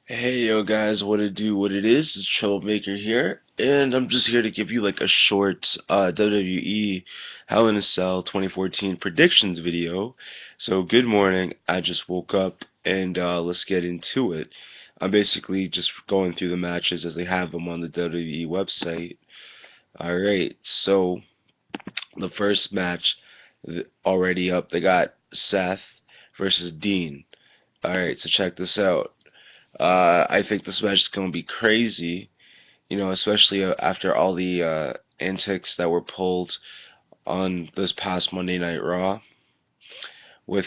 Hey yo guys, what it do, what it is, it's Troublemaker here, and I'm just here to give you like a short WWE Hell in a Cell 2014 predictions video. So good morning, I just woke up and let's get into it. I'm basically just going through the matches as they have them on the WWE website. Alright, so the first match already up, they got Seth versus Dean. Alright, so check this out. I think this match is going to be crazy, especially after all the antics that were pulled on this past Monday Night Raw, with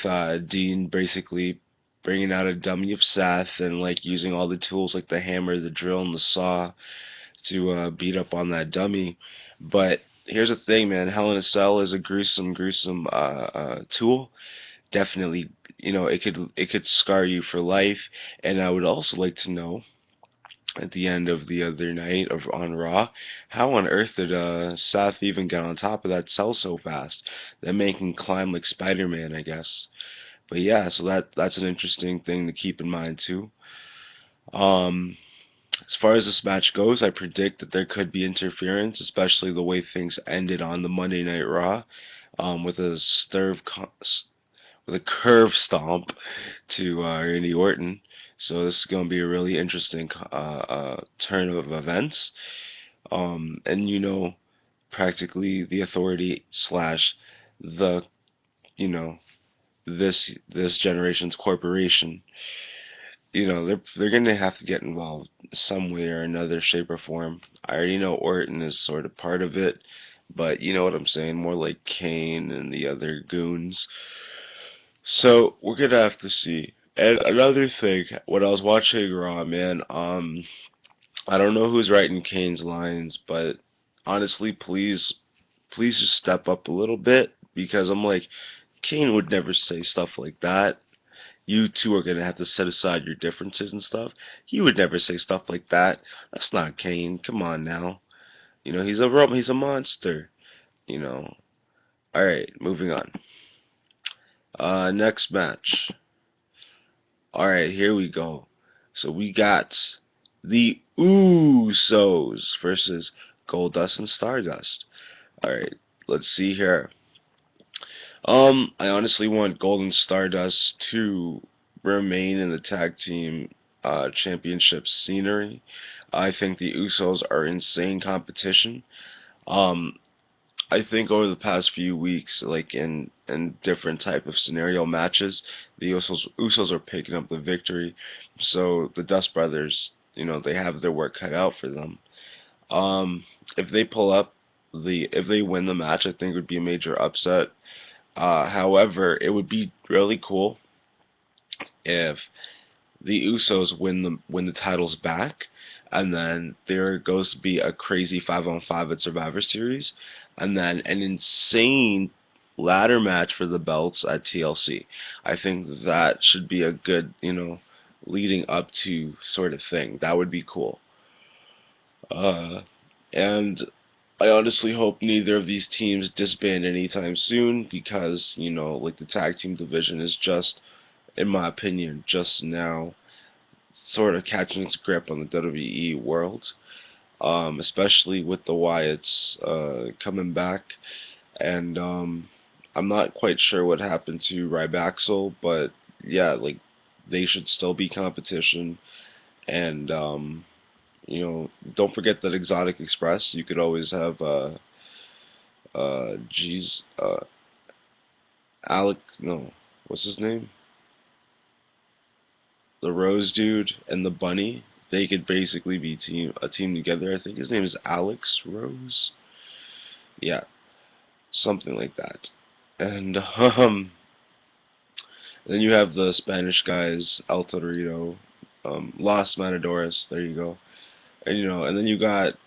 Dean basically bringing out a dummy of Seth and like using all the tools like the hammer, the drill, and the saw to beat up on that dummy. But here's the thing, man. Hell in a Cell is a gruesome tool. Definitely, it could scar you for life. And I would also like to know, at the end of the other night of on Raw, how on earth did Seth even get on top of that cell so fast? That man can climb like Spider-Man, I guess. But yeah, so that's an interesting thing to keep in mind too. Um, as far as this match goes, I predict that there could be interference, especially the way things ended on the Monday Night Raw, with with a curve stomp to Randy Orton. So this is going to be a really interesting turn of events. And practically the authority slash the you know this generation's corporation. They're going to have to get involved some way or another, shape or form. I already know Orton is sort of part of it, but you know what I'm saying, more like Kane and the other goons. So we're gonna have to see. And another thing, when I was watching Raw, man, I don't know who's writing Kane's lines, but honestly, please just step up a little bit, because I'm like, Kane would never say stuff like that. You two are gonna have to set aside your differences and stuff. He would never say stuff like that. That's not Kane. Come on now. He's a monster. You know. All right, moving on. Next match. Alright, here we go. So we got the Usos versus Goldust and Stardust. Alright, let's see here. I honestly want Golden Stardust to remain in the tag team championship scenery. I think the Usos are insane competition. Um, I think over the past few weeks, like in different type of scenario matches, the Usos are picking up the victory. So the Dust Brothers, they have their work cut out for them. If they pull up if they win the match, I think it would be a major upset. However, it would be really cool if the Usos win the titles back, and then there goes to be a crazy 5-on-5 at Survivor Series, and then an insane ladder match for the belts at TLC. I think that should be a good, leading up to sort of thing. That would be cool. And I honestly hope neither of these teams disband anytime soon, because, like the tag team division is just, in my opinion, just now sort of catching its grip on the WWE world, especially with the Wyatts coming back. And I'm not quite sure what happened to Rybaxel, but yeah, like they should still be competition. And don't forget that Exotic Express. You could always have geez, Alec. No, what's his name? The Rose dude and the Bunny. They could basically be a team together. I think his name is Alex Rose. Yeah, something like that. And then you have the Spanish guys, El Torito, Los Matadores. There you go. And and then you got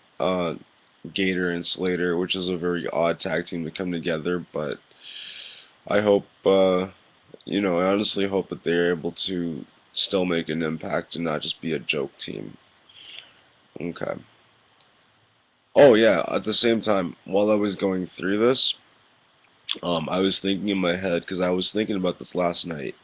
Gator and Slater, which is a very odd tag team to come together. But I hope, I honestly hope that they're able to still make an impact and not just be a joke team. Okay. Oh yeah, at the same time, while I was going through this, I was thinking in my head, because I was thinking about this last night.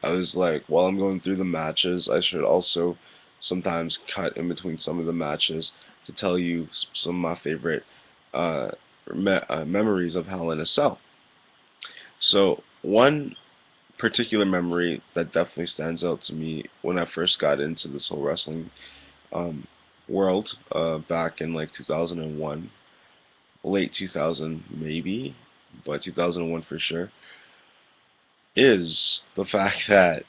I was like, while I'm going through the matches, I should also sometimes cut in between some of the matches to tell you some of my favorite uh, memories of Hell in a Cell. So one particular memory that definitely stands out to me when I first got into this whole wrestling um, world back in like 2001, late 2000 maybe, but 2001 for sure, is the fact that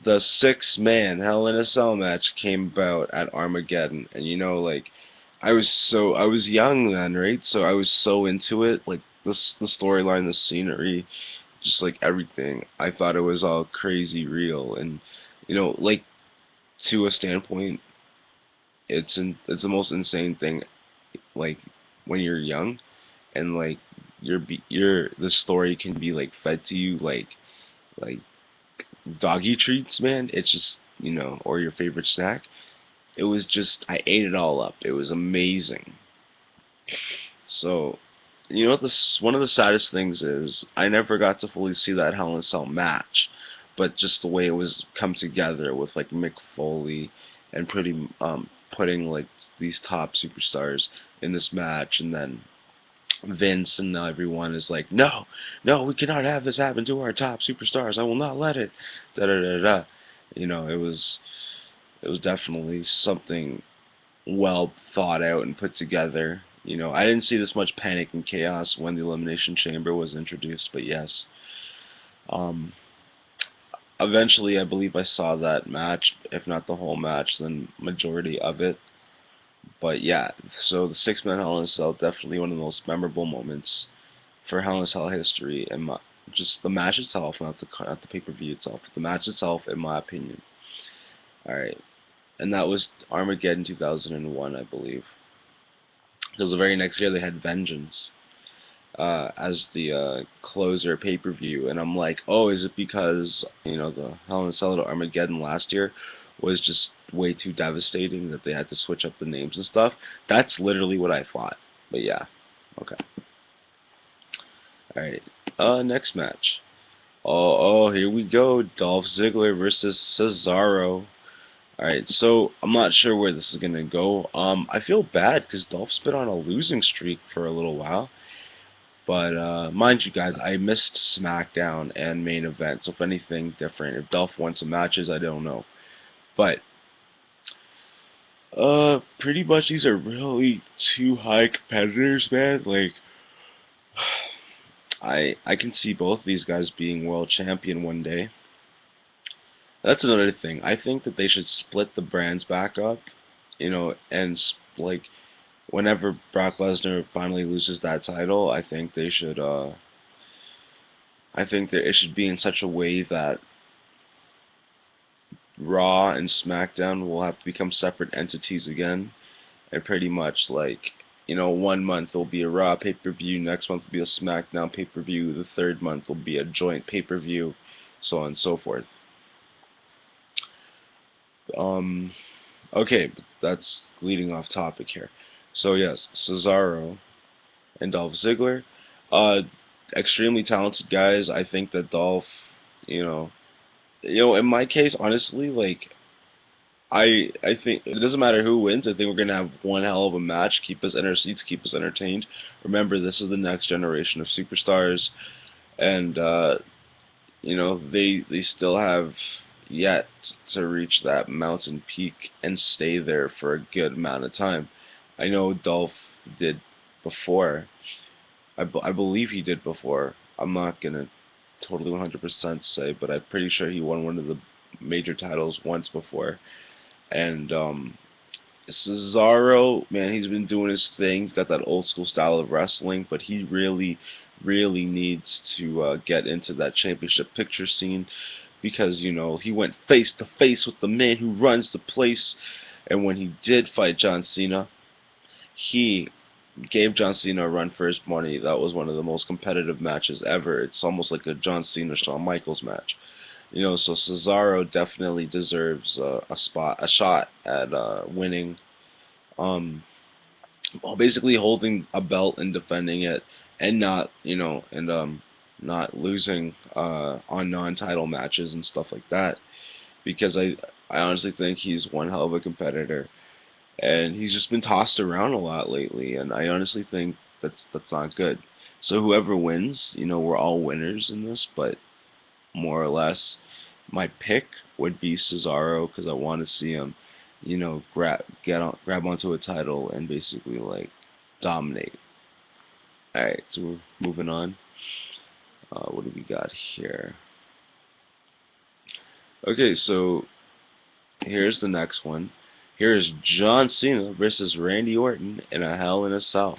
the 6-man Hell in a Cell match came about at Armageddon. And you know, like, I was young then, right? So I was so into it, like the storyline, the scenery, just like everything. I thought it was all crazy real. And you know, like, to a standpoint, it's the most insane thing, like, when you're young, and like the story can be like fed to you like doggy treats, man. It's just, you know, or your favorite snack. It was just, I ate it all up. It was amazing. So, you know, this one of the saddest things is I never got to fully see that Hell in a Cell match, but just the way it was come together with like Mick Foley and putting like these top superstars in this match, and then Vince and everyone is like, no, no, we cannot have this happen to our top superstars. I will not let it. Da da da da. You know, it was definitely something well thought out and put together. You know, I didn't see this much panic and chaos when the Elimination Chamber was introduced, but yes. Um, Eventually, I believe I saw that match, if not the whole match, then majority of it. But yeah, so the 6-man Hell in a Cell, definitely one of the most memorable moments for Hell in a Cell history, and just the match itself, not the pay-per-view itself, but the match itself, in my opinion. All right, and that was Armageddon 2001, I believe. Because the very next year they had Vengeance as the closer pay-per-view, and I'm like, oh, is it because, you know, the Hell in a Cell to Armageddon last year was just way too devastating that they had to switch up the names and stuff? That's literally what I thought. But yeah, okay. All right, next match. Oh, here we go. Dolph Ziggler versus Cesaro. Alright, so I'm not sure where this is gonna go. I feel bad because Dolph's been on a losing streak for a little while. But mind you guys, I missed SmackDown and main event, so if anything different, if Dolph won some matches, I don't know. But pretty much these are really two high competitors, man. Like, I can see both these guys being world champion one day. That's another thing. I think that they should split the brands back up, you know, and like whenever Brock Lesnar finally loses that title, I think that it should be in such a way that Raw and SmackDown will have to become separate entities again, and pretty much like, you know, one month will be a Raw pay-per-view, next month will be a SmackDown pay-per-view, the third month will be a joint pay-per-view, so on and so forth. Um, okay, but that's leading off topic here. So yes, Cesaro and Dolph Ziggler, uh, extremely talented guys. I think that Dolph, you know, in my case, honestly, like, I think it doesn't matter who wins. I think we're gonna have one hell of a match. Keep us in our seats. Keep us entertained. Remember, this is the next generation of superstars, and you know, they still have yet to reach that mountain peak and stay there for a good amount of time. I know Dolph did before. I believe he did before. I'm not gonna totally 100% say, but I'm pretty sure he won one of the major titles once before. And Cesaro, man, he's been doing his thing. He's got that old school style of wrestling, but he really, really needs to get into that championship picture scene because, you know, he went face to face with the man who runs the place. And when he did fight John Cena, he gave John Cena a run for his money. That was one of the most competitive matches ever. It's almost like a John Cena Shawn Michaels match. You know, so Cesaro definitely deserves a shot at winning. Um, well, basically holding a belt and defending it, and not, you know, and not losing on non-title matches and stuff like that. Because I honestly think he's one hell of a competitor, and he's just been tossed around a lot lately, and I honestly think that's not good. So whoever wins, we're all winners in this, but more or less, my pick would be Cesaro because I want to see him, grab onto a title and basically like dominate. All right, so we're moving on. What do we got here? Okay, so here's the next one. Here's John Cena versus Randy Orton in a Hell in a Cell.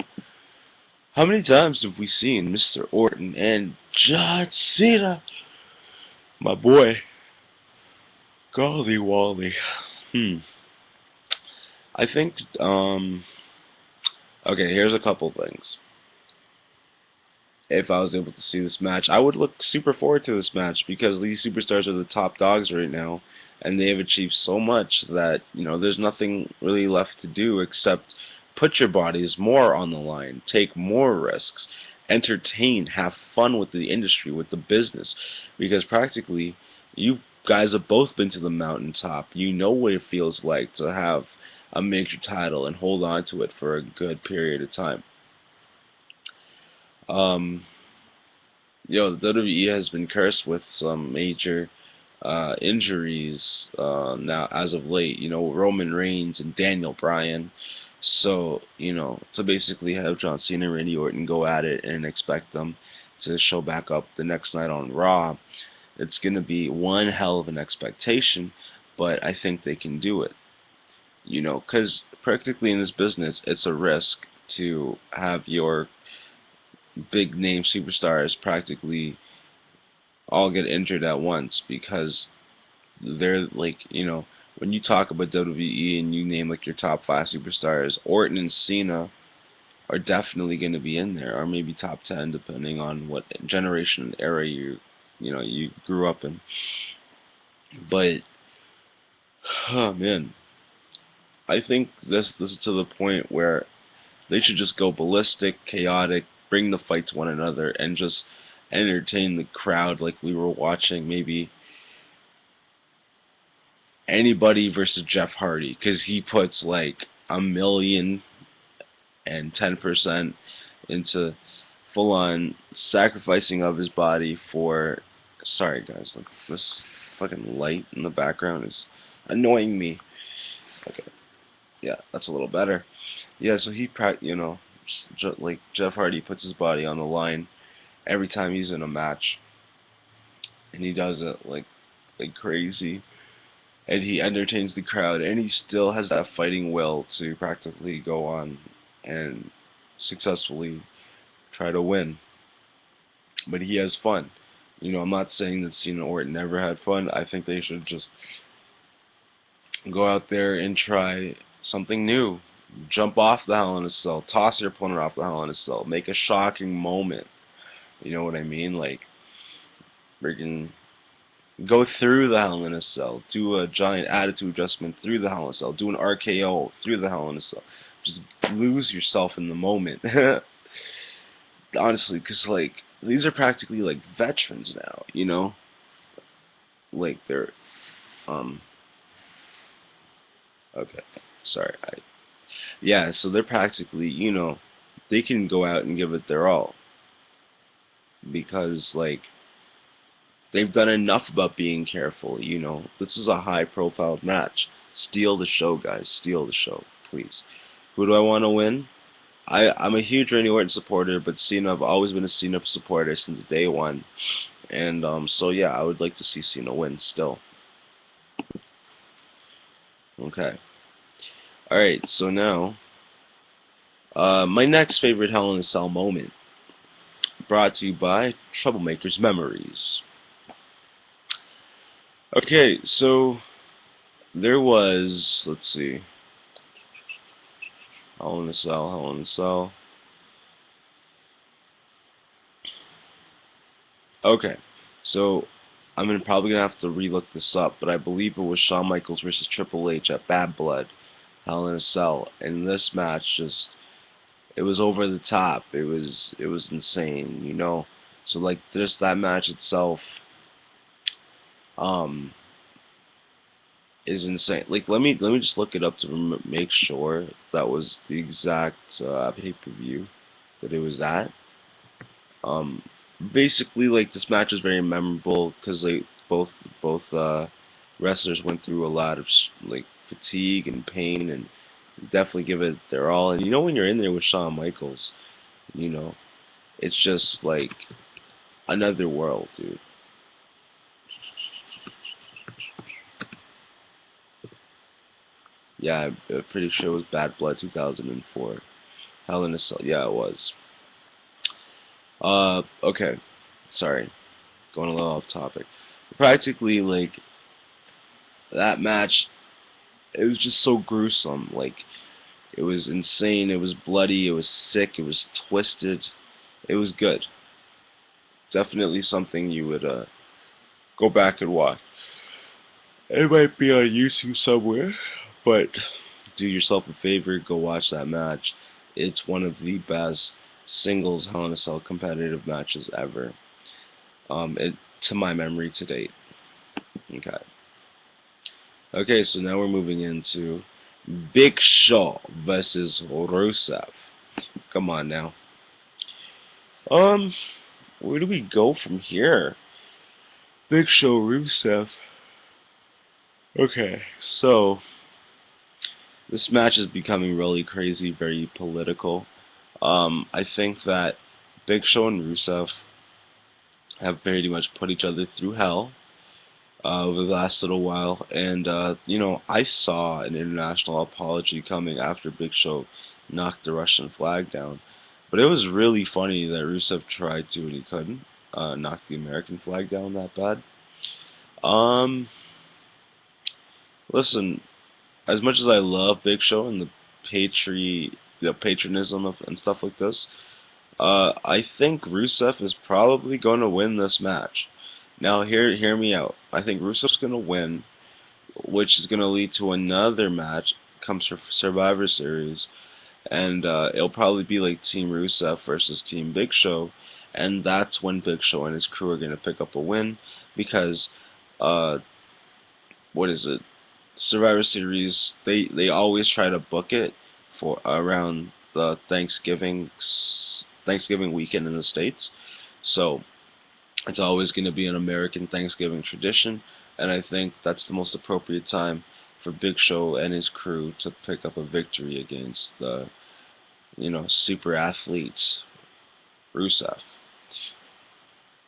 How many times have we seen Mr. Orton and John Cena? My boy. Golly Wally. I think, okay, here's a couple things. If I was able to see this match, I would look super forward to this match because these superstars are the top dogs right now, and they have achieved so much that, there's nothing really left to do except put your bodies more on the line, take more risks, entertain, have fun with the industry, with the business, because practically you guys have both been to the mountaintop. You know what it feels like to have a major title and hold on to it for a good period of time. Um, the WWE has been cursed with some major injuries now as of late. Roman Reigns and Daniel Bryan. So, to basically have John Cena and Randy Orton go at it and expect them to show back up the next night on Raw, it's going to be one hell of an expectation, but I think they can do it. Because practically in this business, it's a risk to have your big name superstars practically all get injured at once because they're like, when you talk about WWE and you name like your top 5 superstars, Orton and Cena are definitely going to be in there, or maybe top 10 depending on what generation and era you grew up in. But oh man, I think this is to the point where they should just go ballistic, chaotic, bring the fight to one another, and just entertain the crowd like we were watching maybe anybody versus Jeff Hardy, because he puts like 1,010% into full-on sacrificing of his body for. Sorry guys, look, this fucking light in the background is annoying me. Okay, yeah, that's a little better. Yeah, so like Jeff Hardy puts his body on the line every time he's in a match, and he does it like crazy, and he entertains the crowd, and he still has that fighting will to practically go on and successfully try to win. But he has fun. I'm not saying that Cena Orton never had fun. I think they should just go out there and try something new. Jump off the Hell in a Cell. Toss your opponent off the Hell in a Cell. Make a shocking moment. You know what I mean? Like, freaking go through the Hell in a Cell. Do a giant attitude adjustment through the Hell in a Cell. Do an RKO through the Hell in a Cell. Just lose yourself in the moment. Honestly, because, like, these are practically, like, veterans now, Like, they're, okay, sorry, yeah, so they're practically, they can go out and give it their all. Because, like, they've done enough about being careful, This is a high-profile match. Steal the show, guys. Steal the show, please. Who do I want to win? I'm a huge Randy Orton supporter, but Cena, I've always been a Cena supporter since day one. And, so yeah, I would like to see Cena win still. Okay. Alright, so now, my next favorite Hell in a Cell moment, brought to you by Troublemaker's Memories. Okay, so, there was, let's see, Hell in a Cell, Hell in a Cell. Okay, so I'm probably gonna have to relook this up, but I believe it was Shawn Michaels versus Triple H at Bad Blood, Hell in a Cell, and this match it was over the top. It was insane, So like just that match itself, um, is insane. Like, let me just look it up to make sure that was the exact pay-per-view that it was at. Um, Basically, like, this match was very memorable because like both wrestlers went through a lot of like fatigue and pain, and definitely give it their all. And you know, when you're in there with Shawn Michaels, you know, it's just like another world, dude. Yeah, I'm pretty sure it was Bad Blood 2004. Hell in a Cell. Yeah, it was. Okay. Sorry. Going a little off topic. Practically, like, that match, it was just so gruesome. Like, it was insane. It was bloody. It was sick. It was twisted. It was good. Definitely something you would, go back and watch. It might be on YouTube somewhere, but do yourself a favor, go watch that match. It's one of the best singles Hell in a Cell competitive matches ever. To my memory to date. Okay. Okay, so now we're moving into Big Show versus Rusev. Come on now. Um, where do we go from here? Big Show Rusev. Okay, so this match is becoming really crazy, very political. I think that Big Show and Rusev have pretty much put each other through hell over the last little while, and you know, I saw an international apology coming after Big Show knocked the Russian flag down, but it was really funny that Rusev tried to and he couldn't knock the American flag down that bad. Um, Listen, as much as I love Big Show and the patronism of and stuff like this, I think Rusev is probably going to win this match. Now, hear me out. I think Rusev's going to win, which is going to lead to another match. Comes for Survivor Series, and it'll probably be like Team Rusev versus Team Big Show, and that's when Big Show and his crew are going to pick up a win because, uh, what is it? Survivor Series, they always try to book it for around the Thanksgiving weekend in the States. So it's always going to be an American Thanksgiving tradition, and I think that's the most appropriate time for Big Show and his crew to pick up a victory against the, you know, super athletes Rusev.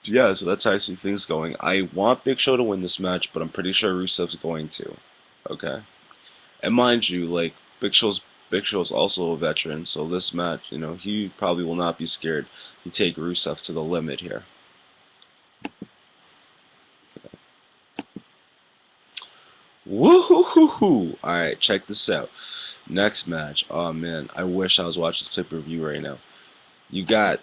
Yeah, so that's how I see things going. I want Big Show to win this match, but I'm pretty sure Rusev's going to. Okay. And mind you, like, Big Show's also a veteran, so this match, you know, he probably will not be scared to take Rusev to the limit here. Woo-hoo-hoo-hoo! Alright, check this out. Next match. Oh man, I wish I was watching the pay-per-view right now. You got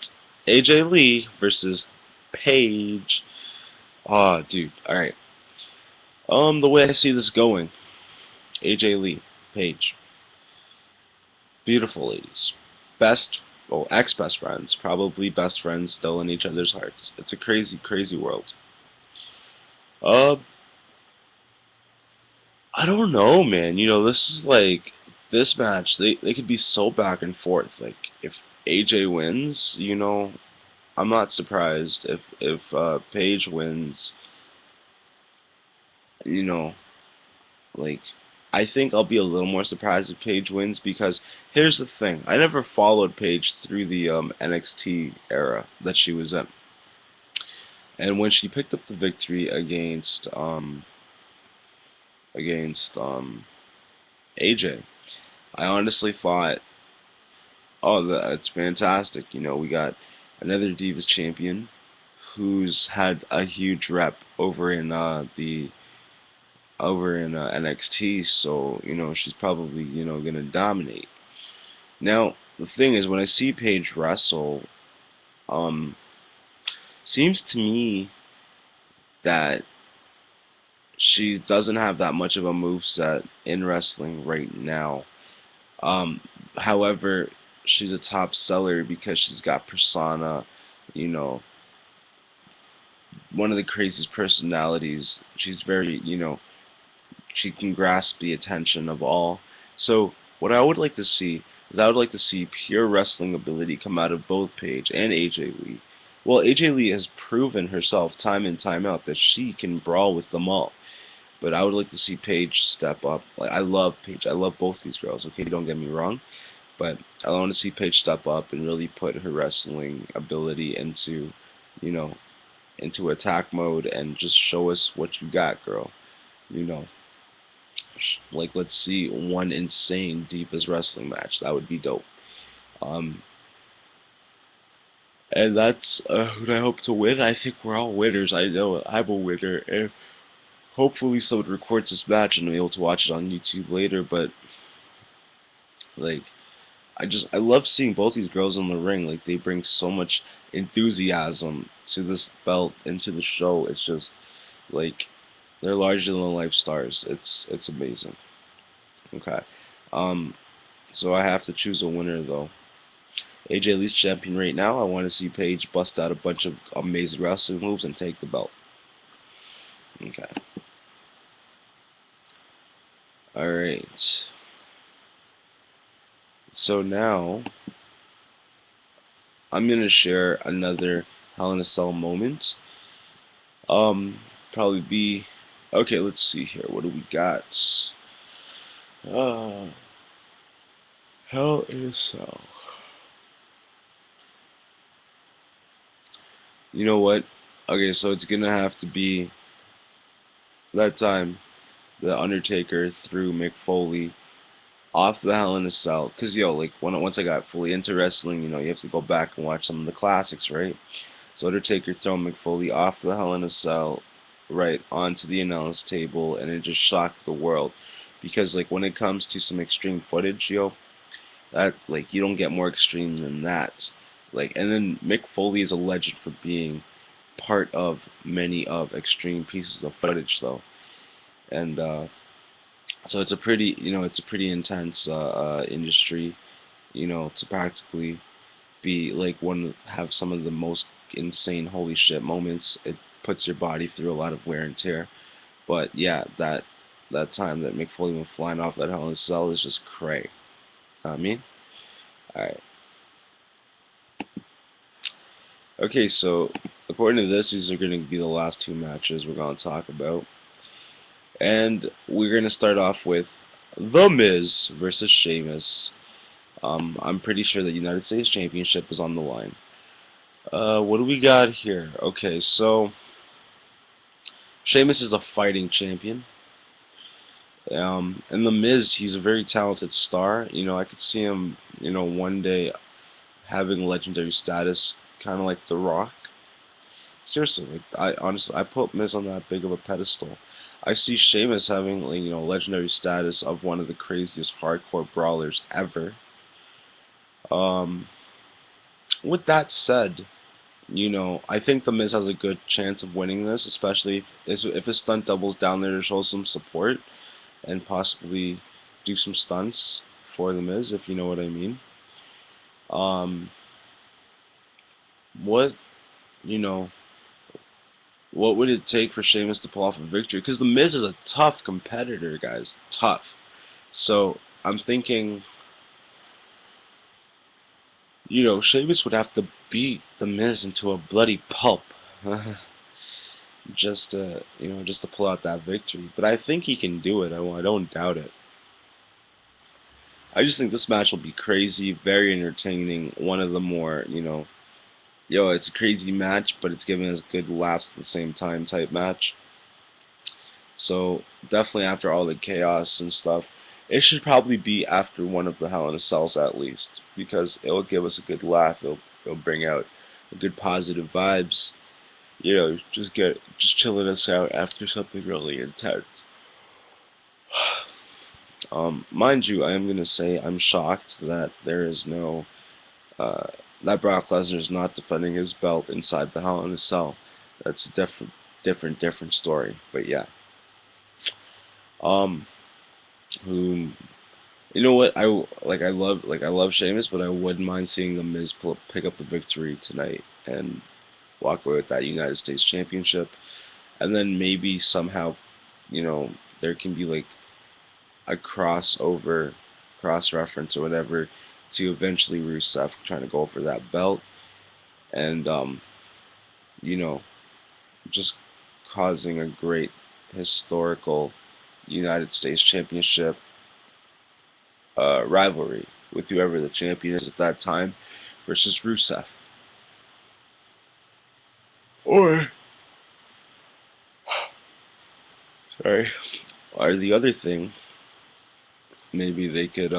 AJ Lee versus Paige. Oh, dude. Alright. The way I see this going, AJ Lee, Paige. Beautiful ladies. Best, well, ex-best friends. Probably best friends still in each other's hearts. It's a crazy, crazy world. Uh, I don't know, man. You know, this is like, this match, they could be so back and forth. Like, if AJ wins, you know, I'm not surprised. If Paige wins, you know, like, I think I'll be a little more surprised if Paige wins because here's the thing. I never followed Paige through the NXT era that she was in. And when she picked up the victory against AJ, I honestly thought, oh, that's fantastic. You know, we got another Divas champion who's had a huge rep over in NXT, so you know she's probably, you know, gonna dominate. Now the thing is, when I see Paige wrestle, um, seems to me that she doesn't have that much of a moveset in wrestling right now. However, she's a top seller because she's got persona, you know, one of the craziest personalities. She's very, you know, she can grasp the attention of all. So what I would like to see is I would like to see pure wrestling ability come out of both Paige and AJ Lee. Well, AJ Lee has proven herself time and time out that she can brawl with them all. But I would like to see Paige step up. Like, I love Paige. I love both these girls. Okay, don't get me wrong. But I want to see Paige step up and really put her wrestling ability into, you know, into attack mode and just show us what you got, girl. You know, like, let's see one insane Divas wrestling match. That would be dope. Um, and that's who I hope to win. I think we're all winners. I know I'm a winner. And hopefully someone records this match and I'll be able to watch it on YouTube later. But like, I love seeing both these girls in the ring. Like, they bring so much enthusiasm to this belt and to the show. It's just like they're larger than life stars. It's amazing. Okay. So I have to choose a winner though. AJ Lee's champion right now. I want to see Paige bust out a bunch of amazing wrestling moves and take the belt. Okay. Alright. So now I'm gonna share another Hell in a Cell moment. Probably be okay, let's see here. What do we got? Hell in a Cell. You know what? Okay, so it's gonna have to be that time the Undertaker threw Mick Foley off the Hell in a Cell. Cause yo, like once I got fully into wrestling, you know, you have to go back and watch some of the classics, right? So Undertaker throwing Mick Foley off the Hell in a Cell, right onto the announce table, and it just shocked the world. Because like when it comes to some extreme footage, yo, that like you don't get more extreme than that. Like, and then Mick Foley is a legend for being part of many of extreme pieces of footage, though. And so it's a pretty, you know, it's a pretty intense industry, you know, to practically be like have some of the most insane holy shit moments. It puts your body through a lot of wear and tear. But yeah, that time that Mick Foley went flying off that Hell in a Cell is just cray. I mean, all right. Okay, so according to this, these are going to be the last two matches we're going to talk about. And we're going to start off with The Miz versus Sheamus. I'm pretty sure the United States Championship is on the line. What do we got here? Okay, so Sheamus is a fighting champion. And The Miz, he's a very talented star. You know, I could see him, you know, one day having legendary status, kind of like The Rock. Seriously, like, I honestly, I put Miz on that big of a pedestal. I see Sheamus having, like, you know, legendary status of one of the craziest hardcore brawlers ever. With that said, you know, I think The Miz has a good chance of winning this, especially if his stunt double's down there to show some support and possibly do some stunts for The Miz, if you know what I mean. What, you know, what would it take for Sheamus to pull off a victory? Because The Miz is a tough competitor, guys. Tough. So, I'm thinking, you know, Sheamus would have to beat The Miz into a bloody pulp. just to, you know, just to pull out that victory. But I think he can do it. I don't doubt it. I just think this match will be crazy, very entertaining. One of the more, you know, yo, it's a crazy match, but it's giving us good laughs at the same time type match. So definitely after all the chaos and stuff, it should probably be after one of the Hell in a Cells at least, because it'll give us a good laugh. It'll bring out a good positive vibes. You know, just chilling us out after something really intense. Mind you, I am gonna say I'm shocked that there is no that Brock Lesnar is not defending his belt inside the Hell in a Cell. That's a different story. But yeah. Who, you know what? I love Sheamus, but I wouldn't mind seeing the Miz pick up the victory tonight and walk away with that United States Championship, and then maybe somehow, you know, there can be like a crossover, cross reference or whatever to eventually Rusev trying to go for that belt, and you know, just causing a great historical United States Championship rivalry with whoever the champion is at that time versus Rusev. Or, sorry, or the other thing, maybe they could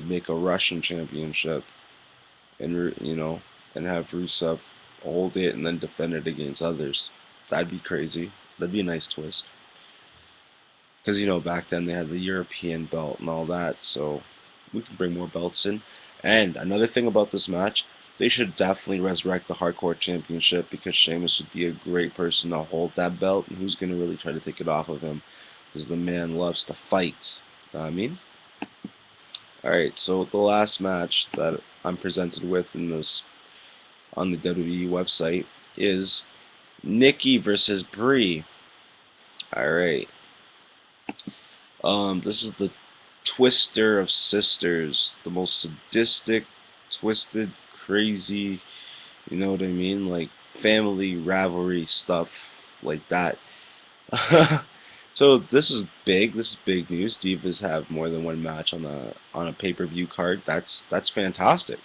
make a Russian championship and and have Rusev hold it and then defend it against others. That'd be crazy. That'd be a nice twist. Because back then they had the European belt and all that, so we can bring more belts in. And another thing about this match, they should definitely resurrect the Hardcore Championship, because Sheamus would be a great person to hold that belt, and who's going to really try to take it off of him? Because the man loves to fight. Know what I mean? Alright, so the last match that I'm presented with in this on the WWE website is Nikki versus Brie. Alright. This is the Twister of Sisters, the most sadistic, twisted, crazy, you know what I mean, like family rivalry stuff like that. So this is big. This is big news. Divas have more than one match on a pay-per-view card. That's fantastic.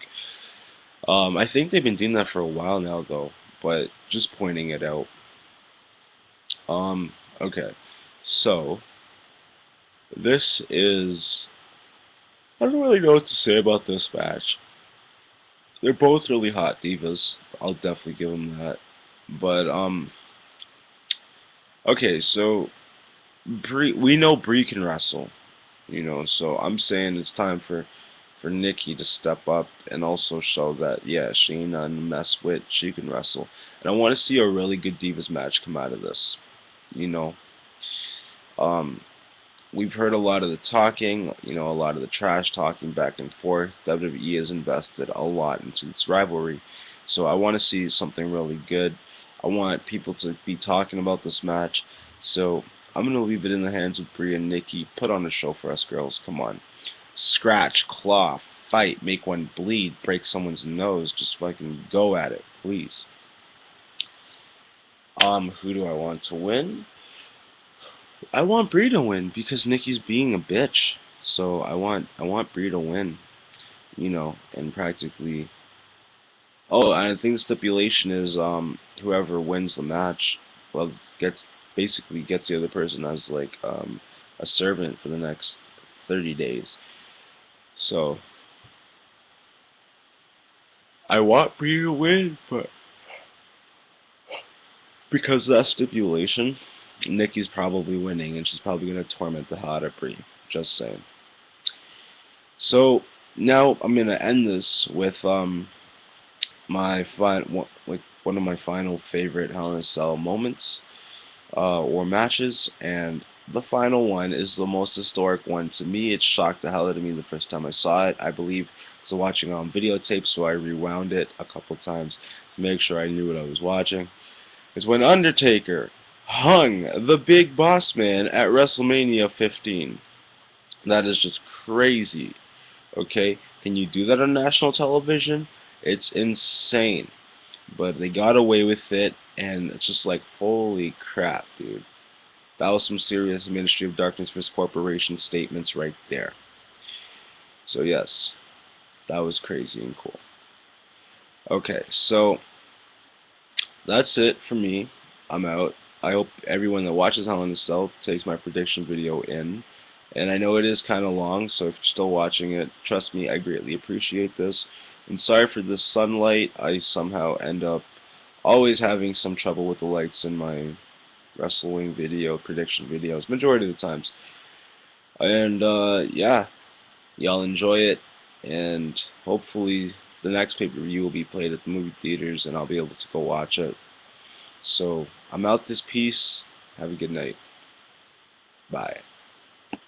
I think they've been doing that for a while now, though, but just pointing it out. Okay, so this is, I don't really know what to say about this match. They're both really hot divas. I'll definitely give them that. But okay, so we know Brie can wrestle, so I'm saying it's time for Nikki to step up and also show that, yeah, she ain't nothing to mess with. She can wrestle, and I want to see a really good divas match come out of this. We've heard a lot of the talking, a lot of the trash talking back and forth. WWE has invested a lot into this rivalry, so I want to see something really good. I want people to be talking about this match, so I'm going to leave it in the hands of Brie and Nikki. Put on a show for us girls, come on. Scratch, claw, fight, make one bleed, break someone's nose, just fucking go at it, please. Who do I want to win? I want Brie to win because Nikki's being a bitch. So I want Brie to win, and practically. Oh, and I think the stipulation is whoever wins the match, well, basically gets the other person as like a servant for the next 30 days. So I want Brie to win, but because of that stipulation, Nikki's probably winning, and she's probably going to torment the hell out of Brie. Just saying. So now I'm going to end this with my one of my final favorite Hell in a Cell moments or matches, and the final one is the most historic one to me. It shocked the hell out of me the first time I saw it. I believe I was watching it on videotape, so I rewound it a couple times to make sure I knew what I was watching. It's when Undertaker hung the Big Boss Man at WrestleMania 15. That is just crazy. Okay, can you do that on national television? It's insane. But they got away with it, and it's just like, holy crap, dude. That was some serious Ministry of Darkness vs. Corporation statements right there. So yes, that was crazy and cool. Okay, so that's it for me. I'm out. I hope everyone that watches Hell in a Cell takes my prediction video in. And I know it is kind of long, so if you're still watching it, trust me, I greatly appreciate this. And sorry for the sunlight. I somehow end up always having some trouble with the lights in my wrestling video, prediction videos, majority of the times. And yeah, y'all enjoy it, and hopefully the next pay-per-view will be played at the movie theaters, and I'll be able to go watch it. So I'm out this piece. Have a good night. Bye.